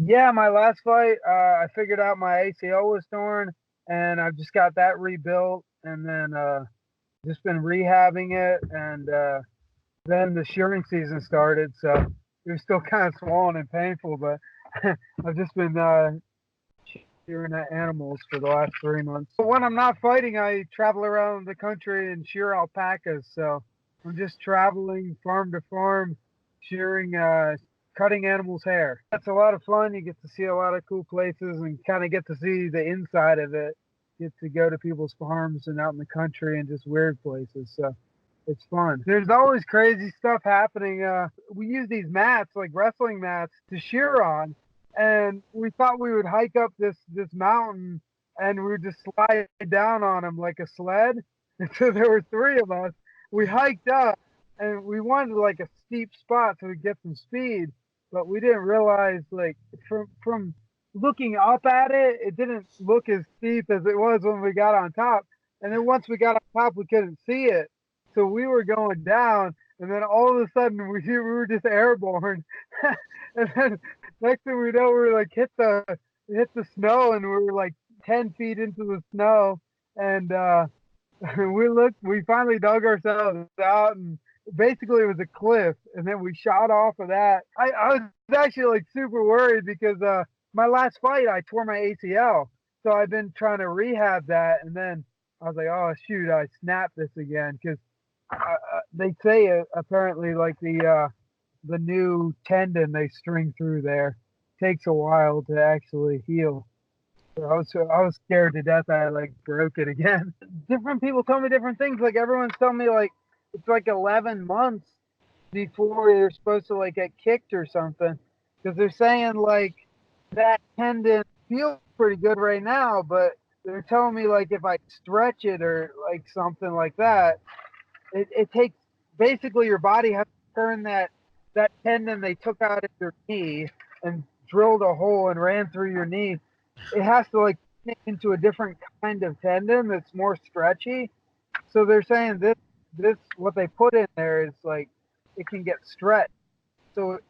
Yeah, my last fight, I figured out my ACL was torn, and I've just got that rebuilt, and then just been rehabbing it, and then the shearing season started, so it was still kind of swollen and painful, but I've just been shearing at animals for the last 3 months. But when I'm not fighting, I travel around the country and shear alpacas, so I'm just traveling farm to farm, shearing cutting animals' hair. That's a lot of fun. You get to see a lot of cool places and kind of get to see the inside of it. Get to go to people's farms and out in the country and just weird places. So it's fun. There's always crazy stuff happening. We use these mats, like wrestling mats, to shear on, and we thought we would hike up this mountain, and we would just slide down on them like a sled. And so there were three of us. We hiked up, and we wanted like a steep spot so we get some speed, but we didn't realize like from looking up at it, it didn't look as steep as it was when we got on top. And then once we got on top, we couldn't see it. So we were going down, and then all of a sudden we were just airborne. And then next thing we know, we were like hit the snow, and we were like 10 feet into the snow, and we finally dug ourselves out, and basically it was a cliff, and then we shot off of that. I was actually like super worried because my last fight I tore my ACL, so I've been trying to rehab that, and then I was like, oh shoot, I snapped this again because they say apparently like the new tendon they string through there takes a while to actually heal. So I was scared to death I like broke it again. Different people tell me different things. Like everyone's telling me like it's like 11 months before you're supposed to like get kicked or something, because they're saying like that tendon feels pretty good right now, but they're telling me like if I stretch it or like something like that, it takes basically your body has to turn that tendon they took out of your knee and drilled a hole and ran through your knee. It has to like into a different kind of tendon that's more stretchy. So they're saying this what they put in there is like it can get stretched. So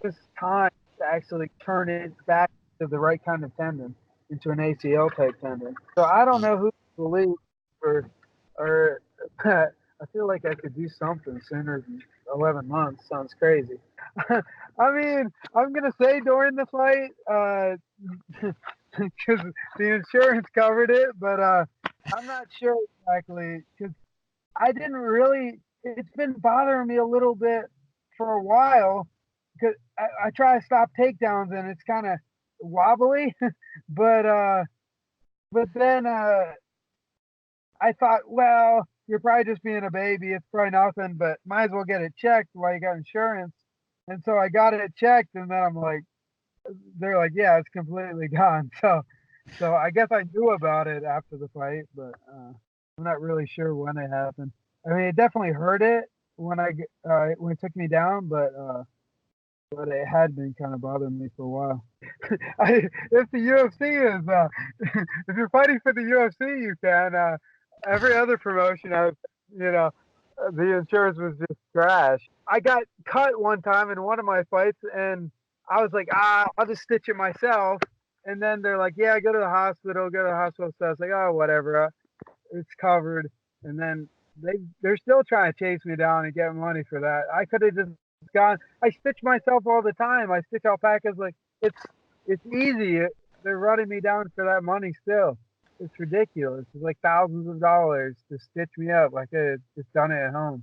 this time to actually turn it back to the right kind of tendon into an ACL type tendon. So I don't know who to believe or I feel like I could do something sooner than 11 months. Sounds crazy. I mean, I'm gonna say during the fight, because the insurance covered it, but I'm not sure exactly because I didn't really. It's been bothering me a little bit for a while because I try to stop takedowns and it's kind of wobbly, but then I thought, well, you're probably just being a baby. It's probably nothing, but might as well get it checked while you got insurance. And so I got it checked, and then I'm like, they're like, yeah, it's completely gone. So I guess I knew about it after the fight, but I'm not really sure when it happened. I mean, it definitely hurt it when it took me down, but it had been kind of bothering me for a while. If the UFC is if you're fighting for the UFC, you can. Every other promotion, you know, the insurance was just trash. I got cut one time in one of my fights, and I was like, I'll just stitch it myself. And then they're like, yeah, go to the hospital, go to the hospital. So I was like, oh, whatever, it's covered. And then they're still trying to chase me down and get money for that. I could have just gone. I stitch myself all the time. I stitch alpacas like it's easy. They're running me down for that money still. It's ridiculous. It's like thousands of dollars to stitch me up. I could have just done it at home.